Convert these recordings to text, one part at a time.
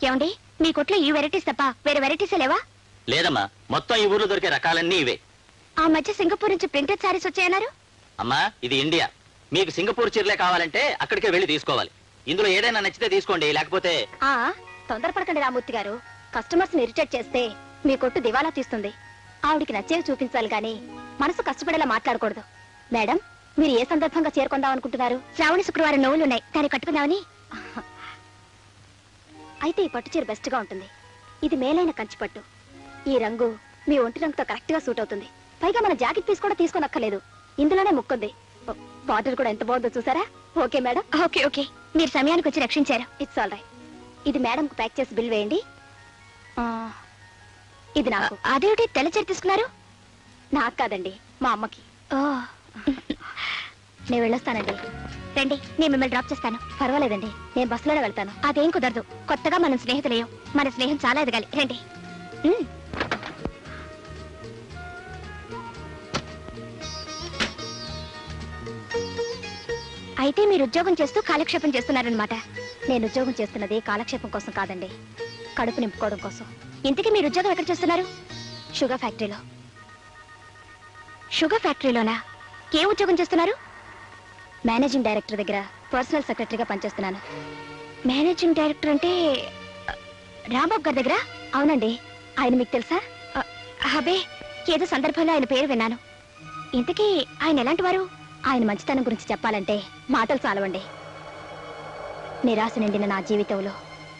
ఏమండి మీ కొట్లో ఈ వెరైటీస్ తప్ప వేరే వెరైటీస్ లేవా? లేదమ్మా, మొత్తం ఈ ఊర్లో దొరికే రకాలన్నీ ఇవే. ఆ మధ్య సింగపూర్ నుంచి ప్రింటెడ్ సారీస్ వచ్చాయన్నారు. అమ్మా ఇది ఇండియా, మీకు సింగపూర్ చీరలే కావాలంటే అక్కడికే వెళ్ళి తీసుకోవాలి. ఇందులో ఏదైనా నచ్చితే తీసుకోండి, లేకపోతే తొందరపడకండి రామూర్తి గారు. కస్టమర్స్ ని ఇరిటేట్ చేస్తే మీ కొట్టు దివాలా తీస్తుంది. ఆవిడికి నచ్చేవి చూపించాలి గాని మనసు కష్టపడేలా మాట్లాడకూడదు. మేడం, మీరు ఏ సందర్భంగా చేరుకుందాం అనుకుంటున్నారు? శ్రావణ శుక్రవారం నోవులున్నాయి, దాన్ని కట్టుకుందామని. అయితే ఈ పట్టు చీర బెస్ట్ గా ఉంటుంది. ఇది మేలైన కంచి పట్టు. ఈ రంగు మీ ఒంటి రంగుతో కరెక్ట్ గా సూట్ అవుతుంది. పైగా మన జాకెట్ పీస్ కూడా తీసుకోనక్కర్లేదు, ఇందులోనే ముక్కుంది. బార్డర్ కూడా ఎంత బాగుందో చూసారా? Okay madam. ఓకే ఓకే, మీరు సమయానికి వచ్చి రక్షించారు. It's all right. ఇది మేడం కు ప్యాక్ చేసి బిల్ వేయండి. ఇది నాకు. అదేమిటి తెల్లచీర తీసుకున్నారు? నాకు కాదండి, మా అమ్మకి. నేను వెళ్ళొస్తానండి. రండి, నేను మిమ్మల్ని డ్రాప్ చేస్తాను. పర్వాలేదండి, నేను బస్సులోనే వెళ్తాను. అదేం కుదరదు, కొత్తగా మనం స్నేహితులేం. మన స్నేహం చాలా ఎదగాలి. రండి. అయితే మీరు ఉద్యోగం చేస్తూ కాలక్షేపం చేస్తున్నారనమాట. నేను ఉద్యోగం చేస్తున్నది కాలక్షేపం కోసం కాదండి, కడుపు నింపుకోవడం కోసం. ఇంతకీ మీరు ఉద్యోగం ఎక్కడ చేస్తున్నారు? షుగర్ ఫ్యాక్టరీలో. షుగర్ ఫ్యాక్టరీలోనా? ఏ ఉద్యోగం చేస్తున్నారు? మేనేజింగ్ డైరెక్టర్ దగ్గర పర్సనల్ సెక్రటరీగా పనిచేస్తున్నాను. మేనేజింగ్ డైరెక్టర్ అంటే రాంబాబు గారి దగ్గర? అవునండి. ఆయన మీకు తెలుసా? అబే, ఏదో సందర్భంలో ఆయన పేరు విన్నాను. ఇంతకీ ఆయన ఎలాంటి వారు? ఆయన మంచితనం గురించి చెప్పాలంటే మాటలు చాలవండి. నిరాశ నిండిన నా జీవితంలో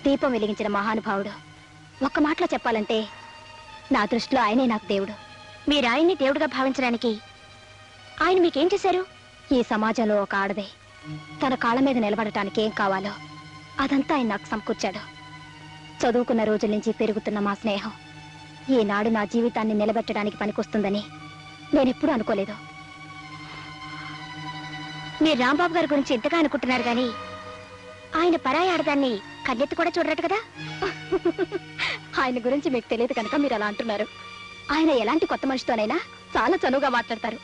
దీపం వెలిగించిన మహానుభావుడు. ఒక్క మాటలో చెప్పాలంటే నా దృష్టిలో ఆయనే నాకు దేవుడు. మీరు ఆయన్ని దేవుడుగా భావించడానికి ఆయన మీకేం చేశారు? ఈ సమాజంలో ఒక ఆడదే తన కాళ్ళ మీద నిలబడటానికి ఏం కావాలో అదంతా ఆయన నాకు సమకూర్చాడు. చదువుకున్న రోజుల నుంచి పెరుగుతున్న మా స్నేహం ఈనాడు నా జీవితాన్ని నిలబెట్టడానికి పనికొస్తుందని నేనెప్పుడూ అనుకోలేదు. మీరు రాంబాబు గారి గురించి ఎంతగా అనుకుంటున్నారు గాని ఆయన పరాయి ఆడదాన్ని కన్నెత్తి కూడా చూడరట కదా. ఆయన గురించి మీకు తెలియదు కనుక మీరు అలా అంటున్నారు. ఆయన ఎలాంటి కొత్త మనిషితోనైనా చాలా చనువుగా మాట్లాడతారు.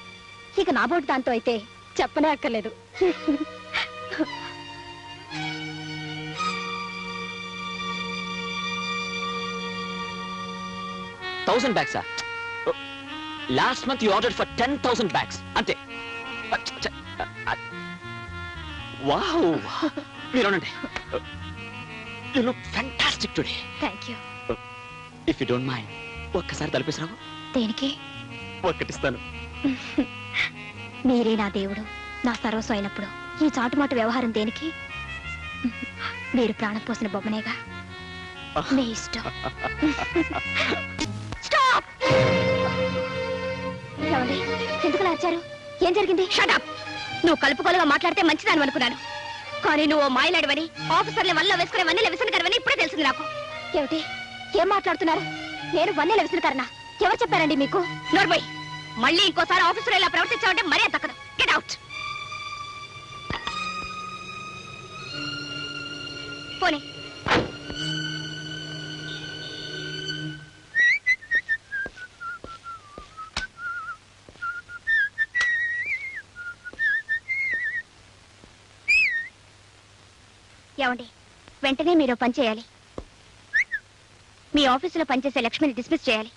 ఇక నాబోటి దాంతో అయితే చెప్పనే అక్కర్లేదు. 1000 bags. Last month you ordered for 10,000 bags. Ante. Wow. You look fantastic today. Thank you. If you don't mind, ఒక్కసారి తలపేసిరావు. దేనికి? ఒక్కటిస్తాను. మీరే నా దేవుడు, నా సర్వస్వం అయినప్పుడు ఈ చాటుమాటు వ్యవహారం దేనికి? మీరు ప్రాణం పోసిన బొమ్మనేగా. మీ ఇష్టం. స్టాప్! ఎందుకు వచ్చారు? ఏం జరిగింది? Shut up! నువ్వు కలుపుకోలుగా మాట్లాడితే మంచిదాని అనుకున్నాను, కానీ నువ్వు మాయలాడివని, ఆఫీసర్లు వల్ల వేసుకునే వన్నెల విసనకరవని ఇప్పుడే తెలిసింది నాకు. ఏమిటి? ఏం మాట్లాడుతున్నారు? నేను వన్నెల విసనకరనా? ఎవరు చెప్పారండి మీకు? నోర్మై, మళ్ళీ ఇంకోసారి ఆఫీసర్ ఇలా ప్రవర్తించావంటే మరీ తక్కదు. Get out. పోనీ. ఏమండి, వెంటనే మీరు పని చేయాలి. మీ ఆఫీసులో పనిచేసే లక్ష్మిని డిస్మిస్ చేయాలి.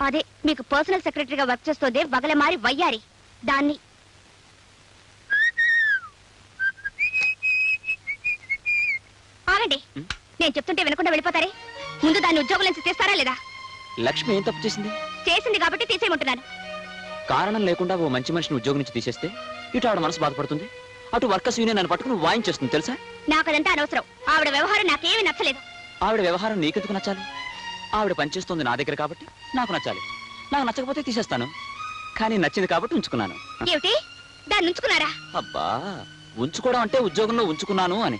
అదే మీకు పర్సనల్ సెక్రటరీగా వర్క్ చేస్తోంది బగలమారి వయ్యారి, దాన్ని. ఆగండి, నేను చెప్తుంటే వినకుండా వెళ్ళిపోతారే. ముందు దాన్ని ఉద్యోగం నుంచి తీస్తారా లేదా? లక్ష్మి ఏం తప్పు చేసింది? చేసింది కాబట్టి తీసేయమంటున్నాను. కారణం లేకుండా ఓ మంచి మనిషిని ఉద్యోగం నుంచి తీసేస్తే ఇటు ఆవిడ మనసు బాధపడుతుంది, అటు వర్కర్స్ యూనియన్ నన్ను పట్టుకుని వాయించేస్తుంది తెలుసా? నాకదంతా అనవసరం. ఆవిడ వ్యవహారం నాకేమీ నచ్చలేదు. ఆవిడ వ్యవహారం నీకెందుకు నచ్చాలి? ఆవిడ పనిచేస్తుంది నా దగ్గర కాబట్టి నాకు నచ్చాలి. నాకు నచ్చకపోతే తీసేస్తాను, కానీ నచ్చింది కాబట్టి ఉంచుకున్నాను. ఏమిటి? దాన్ని ఉంచుకున్నారా? అబ్బా, ఉంచుకోవడం అంటే ఉద్యోగంలో ఉంచుకున్నాను అని.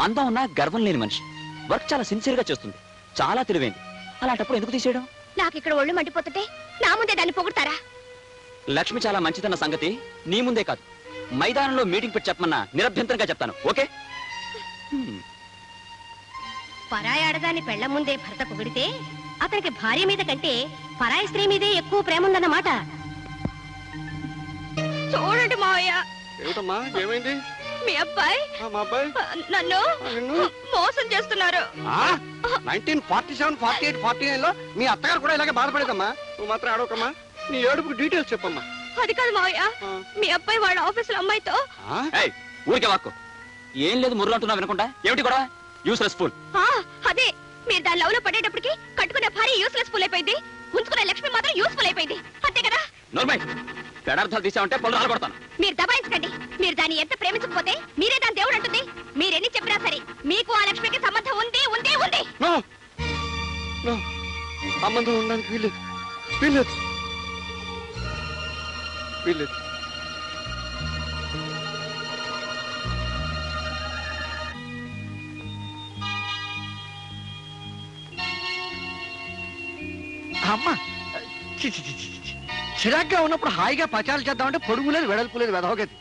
అందం ఉన్నా గర్వం లేని మనిషి, వర్క్ చాలా సిన్సియర్ గా చేస్తుంది, చాలా తెలివైంది. అలాంటప్పుడు ఎందుకు తీసేయడం? నాకు ఇక్కడ ఒళ్ళు మండిపోతుంటే నా ముందే దాన్ని పొగుడతారా? లక్ష్మి చాలా మంచిదన్న సంగతి నీ ముందే కాదు, మైదానంలో మీటింగ్ పెట్టి చెప్పమన్నా నిరభ్యంతరంగా చెప్తాను. ఓకే? పరాయి ఆడదాన్ని పెళ్ల ముందే భర్త పొగిడితే అతనికి భార్య మీద కంటే పరాయి స్త్రీ మీదే ఎక్కువ ప్రేమ ఉందన్నమాట. చూడండి మావయ్య. ఏమిటమ్మా, ఏమైంది? మీ అబ్బాయి మా అబ్బాయి నన్ను మోసం చేస్తున్నారు. 1947, 48, 49 లో మీ అత్తగారు కూడా ఇలాగే బాధపడేదమ్మా. నువ్వు మాత్రం ఆడవకమ్మా. నీ ఏడుపుకి డీటెయిల్స్ చెప్పమ్మా. అది కాదు మావయ్య, మీ అబ్బాయి వాడు ఆఫీసులో అమ్మాయితో. ఊరికే వాక్కు. ఏం లేదు ముర్రు అంటున్నా వినకుండా. ఏమిటి కూడా యూస్లెస్ ఫుల్. అదే మీరు దాని లవ్ లో పడేటప్పటికి కట్టుకునే భార్య యూస్లెస్ ఫుల్ అయిపోయింది, ఉంచుకునే లక్ష్మి మాత్రం యూస్ఫుల్ అయిపోయింది. అంతే కదా? నోర్మై పెడార్థాలు తీసామంటే పళ్ళు రాలగొడతాను. మీరు దబాయించకండి. మీరు దాన్ని ఎంత ప్రేమించకపోతే మీరే దాని దేవుడు అంటుంది. మీరెన్ని చెప్పినా సరే మీకు ఆ లక్ష్మికి సంబంధం ఉంది ఉంది ఉంది. సంబంధం ఉండడానికి వీల్లేదు, వీల్లేదు, వీల్లేదు. అమ్మా చిరాగ్గా ఉన్నప్పుడు హాయిగా పచారాలు చేద్దామంటే పొడుగు లేదు వెడల్పు లేదు వెదవగది.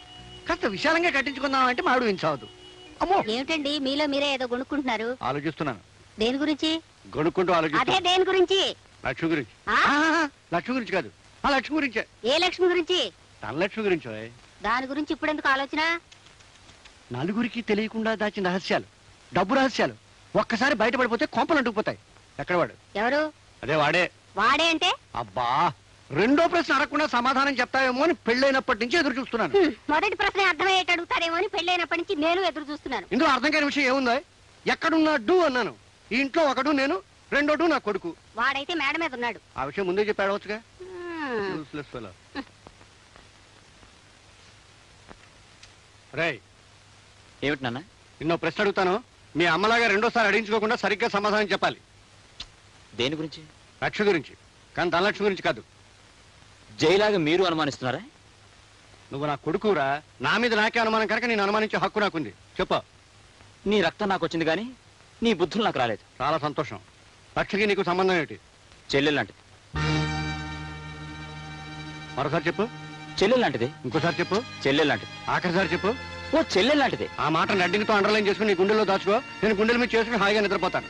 కాస్త విశాలంగా కట్టించుకుందామంటే మాడు వించవద్దు. అమ్మో ఏమిటండి మీలో మీరే ఏదో కొనుక్కుంటున్నారు? ఆలోచిస్తున్నాను. దేని గురించి? కొనుక్కుంటూ అదే ఆలోచిస్తున్నాను. దేని గురించి? లక్ష్మి గురించి. లక్ష్మి గురించి కాదు, ఆ లక్ష్మి గురించే. ఏ లక్ష్మి గురించి? తన లక్ష్మి గురించో. దాని గురించి ఇప్పుడెందుకు ఆలోచన? నలుగురికి తెలియకుండా దాచిన రహస్యాలు, డబ్బు రహస్యాలు ఒక్కసారి బయటపడిపోతే కొంపలు అంటుకుపోతాయి. ఎక్కడ వాడు? ఎవరు? అదే వాడే. వాడే అంటే? అబ్బా, రెండో ప్రశ్న అడగకుండా సమాధానం చెప్తావేమో అని పెళ్ళైనప్పటి నుంచి ఎదురు చూస్తున్నాను. మొదటి ప్రశ్న అర్థమయ్యేట అడుగుతారేమో అని పెళ్ళైనప్పటి నుంచి నేను ఎదురు చూస్తున్నాను. ఇందులో అర్థం కాని విషయం ఏముందో? ఎక్కడున్నాడు అన్నాను. ఈ ఇంట్లో ఒకడు నేను, రెండోడు నా కొడుకు. వాడైతే మేడ మీద ఉన్నాడు. ఆ విషయం ముందే చెప్పి అడవచ్చుగా. రేయ్, ఏమిటి నాన్న? నిన్నో ప్రశ్న అడుగుతాను. మీ అమ్మలాగా రెండోసారి అడిగించుకోకుండా సరిగ్గా సమాధానం చెప్పాలి. దేని గురించి? లక్ష్మి గురించి, కానీ ధనలక్ష్మి గురించి కాదు. జైలాగా మీరు అనుమానిస్తున్నారా? నువ్వు నా కొడుకురా, నా మీద నాకే అనుమానం కనుక నేను అనుమానించే హక్కు నాకుంది. చెప్పు. నీ రక్తం నాకు వచ్చింది కానీ నీ బుద్ధులు నాకు రాలేదు. చాలా సంతోషం. లక్ష్మికి నీకు సంబంధం ఏమిటి? చెల్లెలు లాంటిది. మరోసారి చెప్పు. చెల్లెలు లాంటిది. ఇంకోసారి చెప్పు. చెల్లెలు లాంటిది. ఆఖరిసారి చెప్పు. ఓ చెల్లెలు లాంటిది. ఆ మాట రెడ్డింగ్తో అండర్లైన్ చేసుకుని నీ గుండెల్లో దాచుకో. నేను గుండెల మీద చేసుకుని హాయిగా నిద్రపోతాను.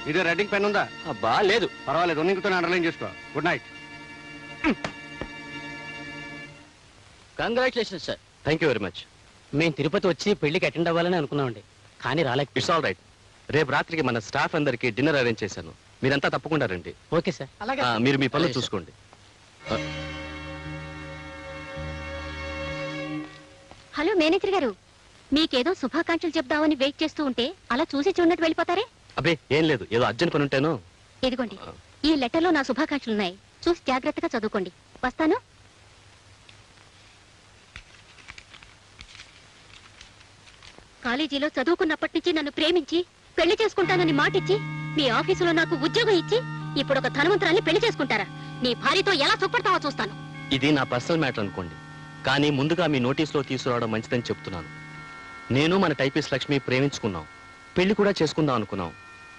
ఇదే రెడ్డింగ్ పెన్ ఉందా? అబ్బా లేదు. పర్వాలేదు, ఉన్నింగ్తో అండర్లైన్ చేసుకో. Good night. Congratulation sir. Thank you very much. మేము తిరుపతి వచ్చి పెళ్లికి అటెండ్ అవ్వాలని అనుకున్నామండి, కానీ రాలేక. It's all right. రేపు రాత్రికి మన స్టాఫ్ అందరికి డిన్నర్ అరేంజ్ చేశాను. మీరంతా తప్పకుండా రండి. Okay sir. మీరు మీ పనులు అలాగే సార్. చూసుకోండి. హలో మేనేజర్ గారు, మీకేదో శుభాకాంక్షలు చెప్దామని వెయిట్ చేస్తూ ఉంటే అలా చూసి చూడనట్టు వెళ్ళిపోతారే? అబ్బే ఏం లేదు, ఏదో అర్జెంట్ పని ఉంటేను. ఇదిగోండి, ఈ లెటర్లో నా శుభాకాంక్షలున్నాయి. చూసి జాగ్రత్తగా చదువుకోండి. వస్తాను. కాలేజీలో చదువుకున్నప్పటి నుంచి నన్ను ప్రేమించి పెళ్లి చేసుకుంటానని మాటిచ్చి మీ ఆఫీసులో నాకు ఉద్యోగం ఇచ్చి ఇప్పుడు ఒక ధనవంతురాల్ని పెళ్లి చేసుకుంటారా? నీ భార్యతో ఎలా సుఖపడతావో చూస్తాను. ఇది నా పర్సనల్ మ్యాటర్ అనుకోండి, కానీ ముందుగా మీ నోటీసులో తీసుకురావడం మంచిదని చెప్తున్నాను. నేను మన టైపిస్ట్ లక్ష్మి ప్రేమించుకున్నాం, పెళ్లి కూడా చేసుకుందాం అనుకున్నాం.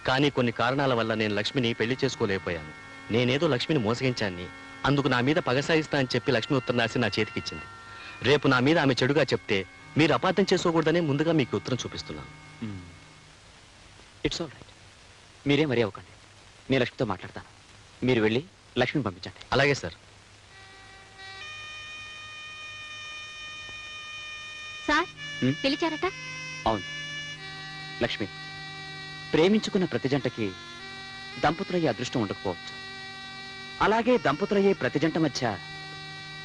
కానీ కొన్ని కారణాల వల్ల నేను లక్ష్మిని పెళ్లి చేసుకోలేకపోయాను. నేనేదో లక్ష్మిని మోసగించాన్ని, అందుకు నా మీద పగ సాయిస్తా అని చెప్పి లక్ష్మి ఉత్తరం రాసి నా చేతికిచ్చింది. రేపు నా మీద ఆమె చెడుగా చెప్తే మీరు అపార్థం చేసుకోకూడదని ముందుగా మీకు ఉత్తరం చూపిస్తున్నాను. It's all right. మీరే మరీ అవ్వకండి. నేను లక్ష్మితో మాట్లాడతాను. మీరు వెళ్ళి లక్ష్మిని పంపించండి. అలాగే సార్. సార్ పిలిచారట? అవును లక్ష్మి, ప్రేమించుకున్న ప్రతి జంటకి దంపతులయ్యే అదృష్టం ఉండకపోవచ్చు. అలాగే దంపతులయ్యే ప్రతి జంట మధ్య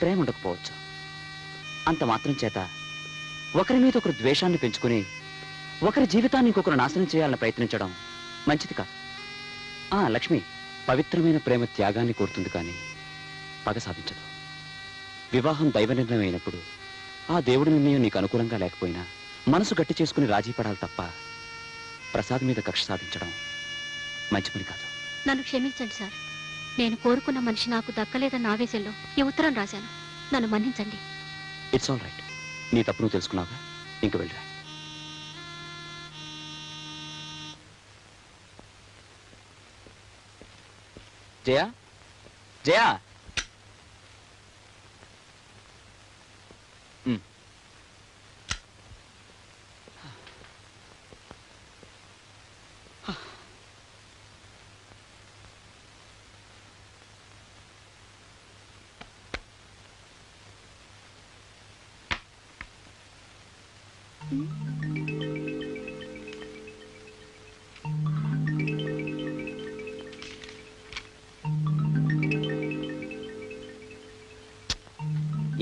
ప్రేమ ఉండకపోవచ్చు. అంత మాత్రం చేత ఒకరి మీద ఒకరు ద్వేషాన్ని పెంచుకుని ఒకరి జీవితాన్ని ఇంకొకరు నాశనం చేయాలని ప్రయత్నించడం మంచిది కాదు. లక్ష్మి, పవిత్రమైన ప్రేమ త్యాగాన్ని కోరుతుంది కానీ పగ సాధించదు. వివాహం దైవ నిర్ణయం అయినప్పుడు ఆ దేవుడి నిర్ణయం నీకు అనుకూలంగా లేకపోయినా మనసు గట్టి చేసుకుని రాజీ పడాలి తప్ప ప్రసాద్ మీద కక్ష సాధించడం మంచి పని కాదు. నన్ను క్షమించండి సార్. నేను కోరుకున్న మనిషి నాకు దక్కలేదన్న ఆవేశంలో ఈ ఉత్తరం రాశాను. నన్ను మన్నించండి. It's all right. నీ తప్పు నువ్వు తెలుసుకున్నావుగా, ఇంక వెళ్ళరా. జయా, జయా.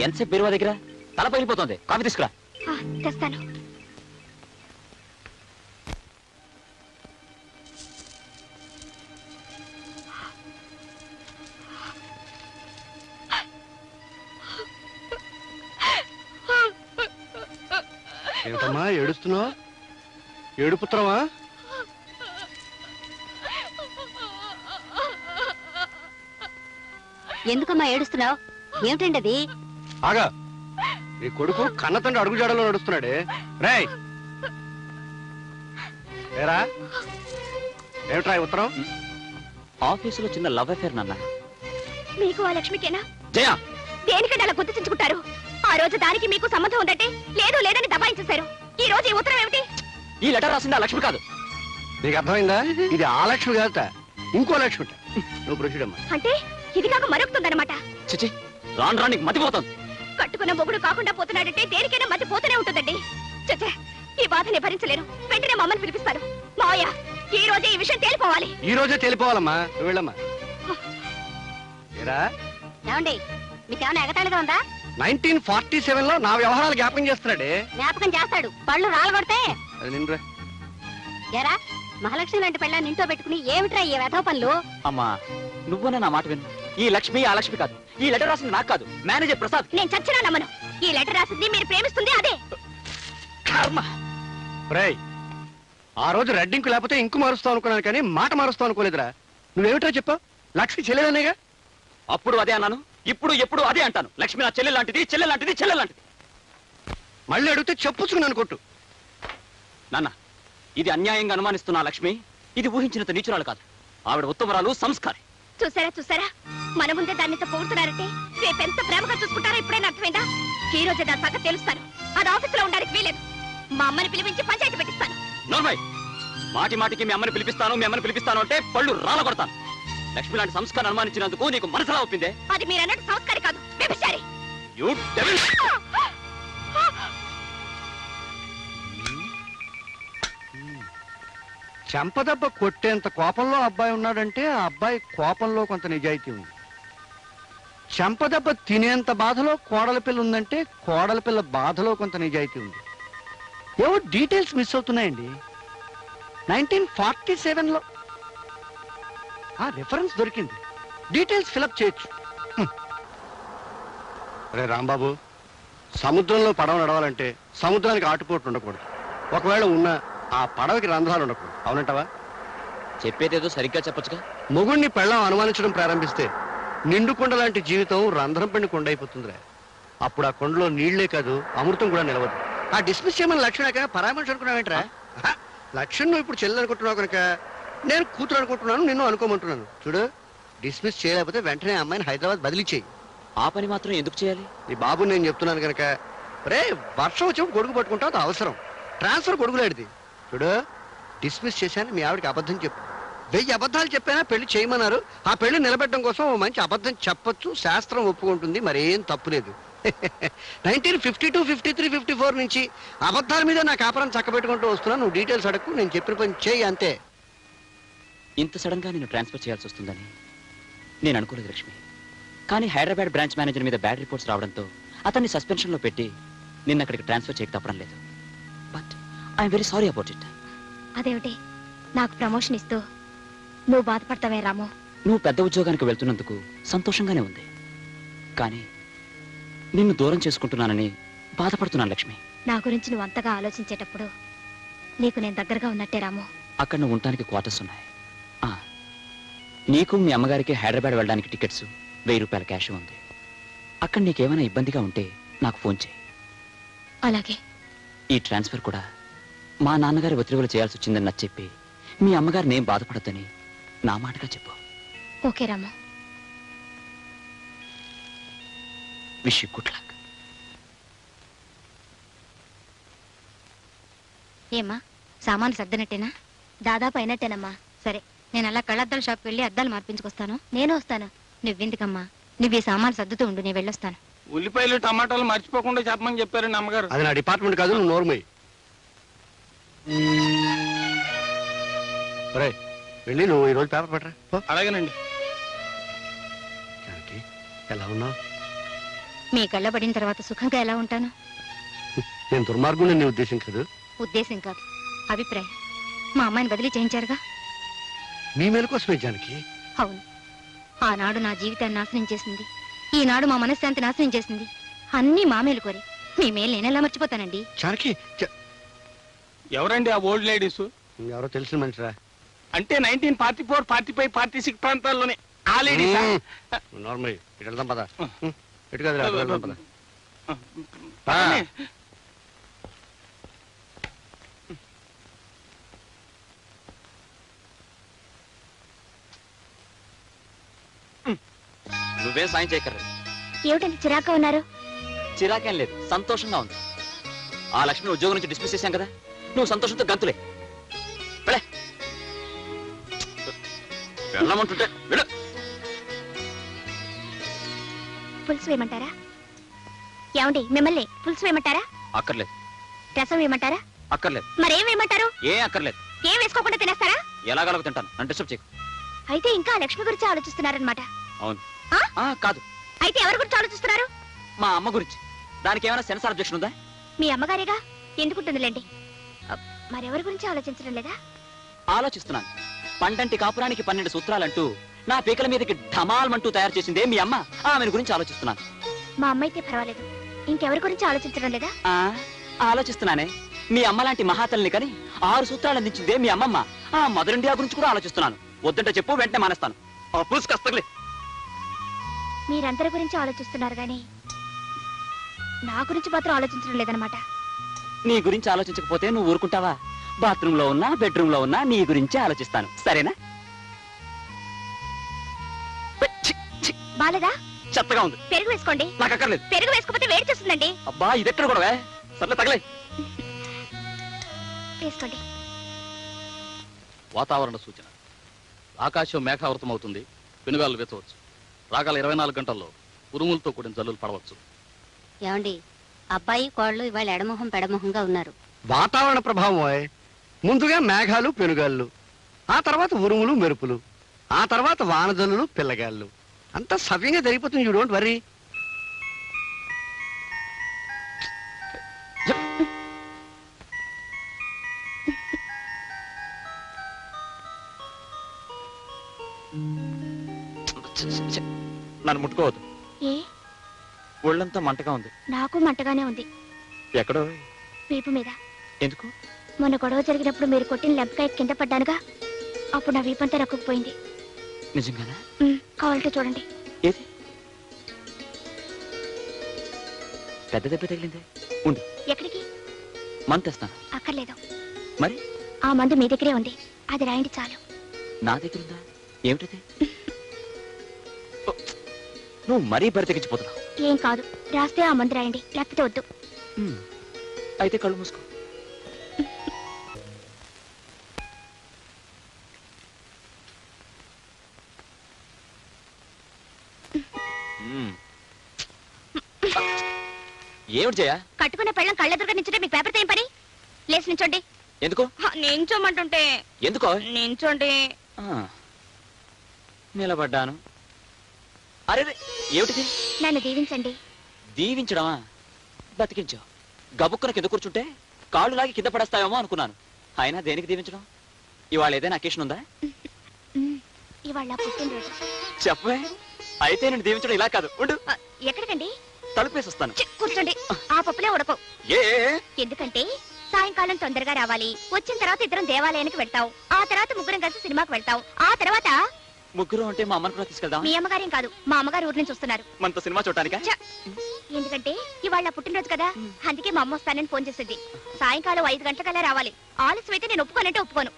ఎంతసేపు బీరువా దగ్గర తల పగిలిపోతుంది. కాఫీ తీసుకురా. తెస్తాను. ఏమిటమ్మా ఏడుస్తున్నావు? ఏడుపుత్రమా? ఎందుకమ్మా ఏడుస్తున్నావు? ఏమిటండి అది? ఆగా, నీ కొడుకు కన్నతండ్రి అడుగుజాడలో నడుస్తున్నాడే. రేయ్ ఏరా, ఏమిట్రా ఈ ఉత్తరం? ఆఫీసులో చిన్న లవ్ అఫేర్ నాన్న. మీకు ఆ లక్ష్మికేనా? జయ, దేనికంటే అలా గుర్తించుకుంటారు? ఆ రోజు దానికి మీకు సంబంధం ఉందంటే లేదు లేదని దబాయించేశారు. ఈ రోజు ఈ ఉత్తరం ఏమిటి? ఈ లెటర్ రాసింది ఆ లక్ష్మి కాదు. నీకు అర్థమైందా? ఇది ఆ లక్ష్మి కాదట, ఇంకో లక్ష్మి. నువ్వు ప్రొసీడ్ అమ్మా. అంటే ఇది కాక మరొకుతుందన్నమాట. చిచి, రాను రాను నీకు మతిపోతుంది. కట్టుకున్న మొగుడు కాకుండా పోతున్నాడంటే దేనికైనా మధ్య పోతూనే ఉంటుందండి. చచ్చే, ఈ బాధని భరించలేరు. వెంటనే మమ్మల్ని పిలిపిస్తారు. మావయ్య, ఈ రోజే ఈ విషయం తేలిపోవాలి. ఈ రోజే తేలిపోవాలమ్మా. నువ్వు వెళ్ళమ్మా. ఏరా, ఏమండి, మీకేమైనా ఎగతాళిగా ఉందా? 1947 లో నా వ్యవహారాలు జ్ఞాపకం చేస్తున్నాడే. జ్ఞాపకం చేస్తాడు, పళ్ళు రాలగొడితే. అది నిన్నురా. ఎరా, మహాలక్ష్మి లాంటి పెళ్ళాన్ని ఇంట్లో పెట్టుకుని ఏమిట్రా ఈ వెధవ పనులు? అమ్మా, నువ్వున నా మాట విను. ఈ లక్ష్మి ఆ లక్ష్మి కాదు. ఈ లెటర్ రాసింది నాకు కాదు, మేనేజర్ ప్రసాద్. నేను చచ్చినా నమ్మను. ఈ లెటర్ రాసింది మీరు ప్రేమిస్తుంది అదే. కర్మ. రేయ్, ఆ రోజు రెడ్డింకు లేకపోతే ఇంకు మారుస్తావు అనుకున్నాను, కానీ మాట మారుస్తావు అనుకోలేదురా. నువ్వేమిట్రా చెప్పావు? లక్ష్మి చెల్లెదనేగా. అప్పుడు అదే అన్నాను, ఇప్పుడు ఎప్పుడు అదే అంటాను. లక్ష్మి నా చెల్లె లాంటిది, చెల్లె లాంటిది, చెల్లె లాంటిది. మళ్ళీ అడిగితే చెప్పుచ్చుకున్నాను కొట్టు. నాన్న, ఇది అన్యాయంగా అనుమానిస్తున్న ఆ లక్ష్మి ఇది ఊహించినంత నీచురాలు కాదు. ఆవిడ ఉత్తమరాలు, సంస్కారి. చూసారా చూసారా, మన ముందే దాన్ని పొగుడుతున్నారంటే రేపెంత ప్రేమగా చూసుకుంటారో ఇప్పుడైనా అర్థమైందా? ఈ రోజే దాని సంగతి తెలుస్తాను. అది ఆఫీసులో ఉండడానికి వీలేదు. మా అమ్మని పిలిపించి పంచాయతీ పెట్టిస్తాను. నోర్మై, మాటి మాటికి మీ అమ్మని పిలిపిస్తాను, మీ అమ్మని పిలిపిస్తాను అంటే పళ్ళు రాలగొడతాను. లక్ష్మి లాంటి సంస్కారం అనుమానించినందుకు నీకు మనసులా ఒప్పిందే? అది మీరు అన్నట్టు సంస్కారి కాదు, వ్యభిచారి. You devil! చెంపదెబ్బ కొట్టేంత కోపంలో అబ్బాయి ఉన్నాడంటే ఆ అబ్బాయి కోపంలో కొంత నిజాయితీ ఉంది. చెంపదెబ్బ తినేంత బాధలో కోడల పిల్ల ఉందంటే కోడల పిల్ల బాధలో కొంత నిజాయితీ ఉంది. ఏవో డీటెయిల్స్ మిస్ అవుతున్నాయండి. 1947లో ఆ రిఫరెన్స్ దొరికింది. డీటెయిల్స్ ఫిలప్ చేయొచ్చు. అరే రాంబాబు, సముద్రంలో పడవ నడవాలంటే సముద్రానికి ఆటుపోట్లు ఉండకూడదు. ఒకవేళ ఉన్నా ఆ పడవకి రంధ్రాలు ఉండకూడదు. అవునంటావా? చెప్పేదేదో సరిగ్గా చెప్పొచ్చుగా. మొగుణ్ణి పెళ్ళం అనుమానించడం ప్రారంభిస్తే నిండు కొండ లాంటి జీవితం రంధ్రం పెండి కొండ అయిపోతుందిరా. అప్పుడు ఆ కొండలో నీళ్లే కాదు, అమృతం కూడా నిలవదు. ఆ డిస్మిస్ చేయమని లక్ష్మణ పరామర్శ అనుకున్నావేంట్రా? లక్ష్మణ్ నువ్వు ఇప్పుడు చెల్లెలు అనుకుంటున్నావు కనుక నేను కూతురు అనుకుంటున్నాను, నిన్ను అనుకోమంటున్నాను. చూడు, డిస్మిస్ చేయలేకపోతే వెంటనే అమ్మాయిని హైదరాబాద్ బదిలీ చేయి. ఆ పని మాత్రం ఎందుకు చేయాలి? నీ బాబు నేను చెప్తున్నాను కనుక. రే, వర్షం వచ్చినప్పుడు గొడుగు పట్టుకుంటావు, అది అవసరం. ట్రాన్స్ఫర్ గొడుగులాడిది. చూడు, డిస్మిస్ చేశాను, మీ ఆవిడకి అబద్ధం చెప్పు. 1000 అబద్ధాలు చెప్పైనా పెళ్లి చేయమన్నారు. ఆ పెళ్లి నిలబెట్టడం కోసం ఓ మంచి అబద్ధం చెప్పొచ్చు, శాస్త్రం ఒప్పుకుంటుంది, మరేం తప్పులేదు. 1952, 53, 54 నుంచి అబద్ధాల మీద నా కాపురం చక్కబెట్టుకుంటూ వస్తున్నా. నువ్వు డీటెయిల్స్ అడగకు, నేను చెప్పిన పని చేయి అంతే. ఇంత సడన్ గా నేను ట్రాన్స్ఫర్ చేయాల్సి వస్తుందని నేను అనుకోలేదు లక్ష్మి. కానీ హైదరాబాద్ బ్రాంచ్ మేనేజర్ మీద బ్యాడ్ రిపోర్ట్స్ రావడంతో అతన్ని సస్పెన్షన్ లో పెట్టి నిన్న అక్కడికి ట్రాన్స్ఫర్ చేయక తప్పడం లేదు. But I'm very sorry about it. అదేమిటి, నాకు ప్రమోషన్ ఇస్తూ నువ్వు బాధపడతావే రాము? నువ్వు పెద్ద ఉద్యోగానికి వెళ్తున్నందుకు సంతోషంగానే ఉంది, కానీ నిన్ను దూరం చేసుకుంటున్నానని బాధపడుతున్నాను లక్ష్మి. నా గురించి నువ్వు అంతగా ఆలోచించేటప్పుడు నీకు నేను దగ్గరగా ఉన్నట్టే రాము. అక్కడ నువ్వు ఉండటానికి క్వార్టర్స్ ఉన్నాయి. నీకు మీ అమ్మగారికి హైదరాబాద్ వెళ్ళడానికి టికెట్స్, 1000 రూపాయల క్యాష్ ఉంది. అక్కడ నీకేమైనా ఇబ్బందిగా ఉంటే నాకు ఫోన్ చేయి. అలాగే. ఈ ట్రాన్స్ఫర్ కూడా మా నాన్నగారి ఒత్తిడిలో చేయాల్సి వచ్చిందని నచ్చి చెప్పి మీ అమ్మగారిని ఏం బాధపడద్దని నా మాటగా చెప్పు. Okay Ramu. Wish you good luck. ఏమ్మా, సామాన్లు సర్దినట్టేనా? దాదాపు అయినట్టేనమ్మా. సరే, నేను అలా కళ్ళద్దాల షాప్కి వెళ్ళి అద్దాలు మార్పించుకొస్తాను. నేను వస్తాను. నువ్వెందుకమ్మా, నువ్వు ఈ సామాన్లు సర్దుతూ ఉండు, నేను వెళ్ళొస్తాను. ఉల్లిపాయలు టమాటాలు మర్చిపోకుండా చెప్పమని చెప్పారండి అమ్మగారు. అది నా డిపార్ట్మెంట్ కాదు, నువ్వు నోర్మయ్యి. వెళ్ళి నువ్వు ఈరోజు పేపర్ పట్టరా. అలాగేనండి. జానకి ఎలా ఉన్నావు? మీ కళ్ళ పడిన తర్వాత సుఖంగా ఎలా ఉంటాను? నేను దుర్మార్గుని నీ ఉద్దేశం కాదు. ఉద్దేశం కాదు, అభిప్రాయం. మా అమ్మాయిని బదిలీ చేయించారుగా. మీ మేలు కోసమే జానకి. అవును, ఆనాడు నా జీవితాన్ని నాశనం చేసింది, ఈనాడు మా మనశ్శాంతి నాశనం చేసింది. అన్నీ మా మేలు కోరి. మీ మేలు నేనెలా మర్చిపోతానండి? జానకి ఎవరండి ఆ ఓల్డ్ లేడీస్? ఎవరో తెలిసిన మనిషిరా. అంటే 1944, 45, 46 ప్రాంతాల్లోనే ఆ లేడీస్. నార్మల్ ఇటు వెళ్దాం పద. ఇటు కాదురా, అటు వెళ్దాం పద. నువ్వే సాయం చేయకర్లేదు. ఏమిటంటే చిరాగ్గా ఉన్నారు? చిరాకేం లేదు, సంతోషంగా ఉంది. ఆ లక్ష్మి ఉద్యోగం నుంచి డిస్మిస్ చేశాం కదా, నువ్వు సంతోషంతో గంతులే. వెళ్ళమంటుంటే వెళ్ళు. పులుసు వేయమంటారా? ఏమండి, మిమ్మల్ని పులుసు వేయమంటారా? అక్కర్లేదు. రసం వేయమంటారా? అక్కర్లేదు. మరేం వేయమంటారు? ఏ అక్కర్లేదు. ఏం వేసుకోకుండా తినేస్తారా? ఎలాగలగు తింటాను, నన్ను డిస్టర్బ్ చేయకు. అయితే ఇంకా లక్ష్మి గురించి ఆలోచిస్తున్నారనమాట. అవును. ఆ? కాదు, అయితే ఎవరి గురించి ఆలోచిస్తున్నారు? మా అమ్మ గురించి. దానికి ఏమైనా సెన్సార్ అబ్జెక్షన్ ఉందా? మీ అమ్మగారిగా, ఎందుకుంటుందిలేండి. మరెవరి గురించి ఆలోచించడం లేదా? ఆలోచిస్తున్నాను. పండంటి కాపురానికి 12 సూత్రాలంటూ నా పీకల మీదకి ఢమాల్మంటూ తయారు చేసిందే మీ అమ్మ. ఆమెను గురించి ఆలోచిస్తున్నాను. మా అమ్మ అయితే పర్వాలేదు, ఇంకెవరి గురించి ఆలోచించడం లేదా? ఆలోచిస్తున్నానే. మీ అమ్మ లాంటి మహాతల్ని కని 6 సూత్రాలు అందించిందే మీ అమ్మమ్మ. ఆ మదర్ ఇండియా గురించి కూడా ఆలోచిస్తున్నాను. వద్దంటే చెప్పు, వెంటనే మానేస్తాను. కస్తలే. మీరందరి గురించి ఆలోచిస్తున్నారు గాని నా గురించి మాత్రం ఆలోచించడం లేదనమాట. నీ గురించి ఆలోచించకపోతే నువ్వు ఊరుకుంటావా? బాత్రూమ్ లో ఉన్నా, బెడ్రూమ్ లో ఉన్నా నీ గురించి ఆలోచిస్తాను, సరేనా? బాలేదా? చెత్తగా ఉంది. పెరుగు వేసుకోండి. నాకు అక్కర్లేదు. పెరుగు వేసుకోకపోతే వేడి చేస్తుందండి. అబ్బా, ఇదెక్కడ కూడా సర్లే, తగలే. వేసుకోండి. వాతావరణ సూచన. ఆకాశం మేఘావృతం అవుతుంది, పెనుగాలు వెచ్చవచ్చు. రాగల 24 గంటల్లో ఉరుములతో కూడిన జల్లులు పడవచ్చు. ఏమండి, అబ్బాయి కోళ్ళు ఇవాళ ఎడమొహం పెడమొహంగా ఉన్నారు. వాతావరణ ప్రభావం. ముందుగా మేఘాలు పెనుగాళ్ళు, ఆ తర్వాత ఉరుములు మెరుపులు, ఆ తర్వాత వానజల్లులు పిల్లగాళ్ళు. అంతా సవ్యంగా జరిగిపోతుంది. You don't worry. నన్ను ముట్టుకోవద్దు. ఏ? ఒళ్ళంతా మంటగా ఉంది. నాకు మంటగానే ఉంది. ఎక్కడో? వీపు మీద. ఎందుకు? మొన్న గొడవ జరిగినప్పుడు మీరు కొట్టిన లెంపకాయ కింద పడ్డానుగా, అప్పుడు నా వీపంతా రక్కుపోయింది. నిజంగానా? కావాలంటే చూడండి. ఏది? పెద్ద దెబ్బ తగిలిందే. ఉండు. ఎక్కడికి? మందు తెస్తాను. అక్కర్లేదు. మరి? ఆ మందు మీ దగ్గరే ఉంది, అది రాయండి చాలు. నా దగ్గర ఉందా? ఏమిటది? నువ్వు మరీ బరి తెగించిపోతున్నావు. ఏం కాదు, రాస్తే ఆ మందు రాయండి, లేకపోతే వద్దు. అయితే కళ్ళు మూసుకో. ఏమిటి జయ? కట్టుకున్న పెళ్ళం కళ్ళెదురుగా నించుంటే మీకు పేపర్ ఏం పని? లేచి నించోండి. ఎందుకు? నించోమంటుంటే. ఎందుకో? నించోండి. నిలబడ్డాను. అరే, ఏమిటిది? నన్ను దీవించండి. దీవించడమా? బతికించావు. గబుక్కున కింద కూర్చుంటే కాళ్ళు లాగి కింద పడేస్తావేమో అనుకున్నాను. అయినా దేనికి దీవించడం? ఇవాళ ఏదైనా అకేషన్ ఉందా? ఇవాళ పుట్టినరోజు. చెప్పే. అయితే నేను దీవించడం ఇలా కాదు. ఉండు. ఎక్కడికండి? తలుపేసి వస్తాను. కూర్చోండి. ఆ పప్పులే ఉడకవు. ఎందుకంటే సాయంకాలం తొందరగా రావాలి. వచ్చిన తర్వాత ఇద్దరం దేవాలయానికి వెళ్తాం. ఆ తర్వాత ముగ్గురం కలిసి సినిమాకి వెళ్తాం. ఆ తర్వాత ముగ్గురు అంటే మా అమ్మని కూడా తీసుకెళ్దాం. మీ అమ్మగారేం కాదు, మా అమ్మగారు ఊరు నుంచి వస్తున్నారు. మనతో సినిమా చూడటానికా? ఎందుకంటే ఇవాళ పుట్టినరోజు కదా, అందుకే మా అమ్మ వస్తానని ఫోన్ చేసింది. సాయంకాలం 5 గంటలకల్లా రావాలి. ఆలస్యం అయితే నేను ఒప్పుకోనంటే ఒప్పుకోను.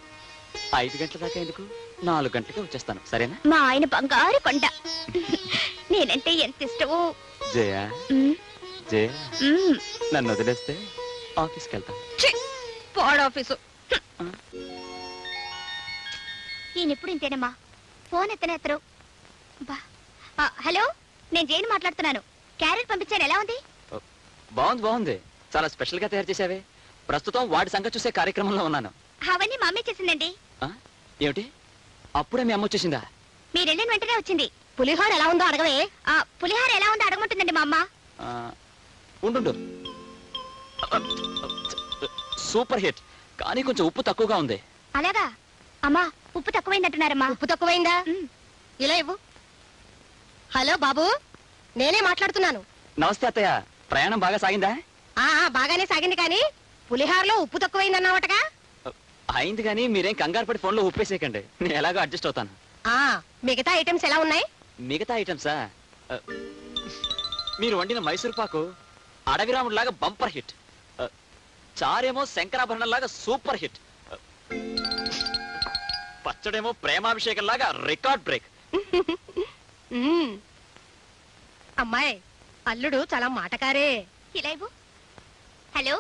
5 గంటల దాకా ఎందుకు? 4 గంటలకే వచ్చేస్తాను, సరేనా? మా ఆయన బంగారు కొండ. నేనంటే ఎంత ఇష్టమో. జయ, జయ, నన్ను వదిలేస్తే ఆఫీస్కి వెళ్తాను. ఆఫీసు ఈయనెప్పుడు ఇంతేనమ్మా, ఫోన్ ఎత్తరు. హలో, నేను జైన్ మాట్లాడుతున్నాను. క్యారెట్ పంపించాను, ఎలా ఉంది? బాగుంది, బాగుంది. చాలా స్పెషల్ గా తయారు చేసావే. ప్రస్తుతం వాడి సంగతి చూసే కార్యక్రమంలో ఉన్నాను. అవన్నీ మా అమ్మే చేసిందండి. ఆ? ఏమిటి అప్పుడే మీ అమ్మ వచ్చేసిందా? మీరు వెళ్ళిన వెంటనే వచ్చింది. పులిహోర ఎలా ఉందో అడగవే. పులిహార ఎలా ఉందో అడగమంటుందండి మా అమ్మ. ఆ, ఉండు. సూపర్ హిట్, కానీ కొంచెం ఉప్పు తక్కువగా ఉంది. అలాగా? అమ్మా, ఉప్పు తక్కువైందంటున్నారమ్మా. ఉప్పు తక్కువైందా? ఉమ్. ఇలా ఇవ్వు. హలో బాబు, నేనే మాట్లాడుతున్నాను. నమస్తే అత్తయ్య, ప్రయాణం బాగా సాగిందా? బాగానే సాగింది, కానీ పులిహారలో ఉప్పు తక్కువైందన్నావటగా. అయింది, కానీ మీరేం కంగారు పడి ఫోన్లో ఉప్పేసేయకండి, నేను ఎలాగో అడ్జస్ట్ అవుతాను. మిగతా ఐటమ్స్ ఎలా ఉన్నాయి? మిగతా ఐటమ్సా? మీరు వండిన మైసూర్ పాకు అడవిరాముడిలాగా బంపర్ హిట్, చారేమో శంకరాభరణం లాగా సూపర్ హిట్, పచ్చడేమో ప్రేమాభిషేకం లాగా రికార్డ్ బ్రేక్. అమ్మాయి, అల్లుడు చాలా మాటకారే. ఇలా ఇవ్వు. హలో,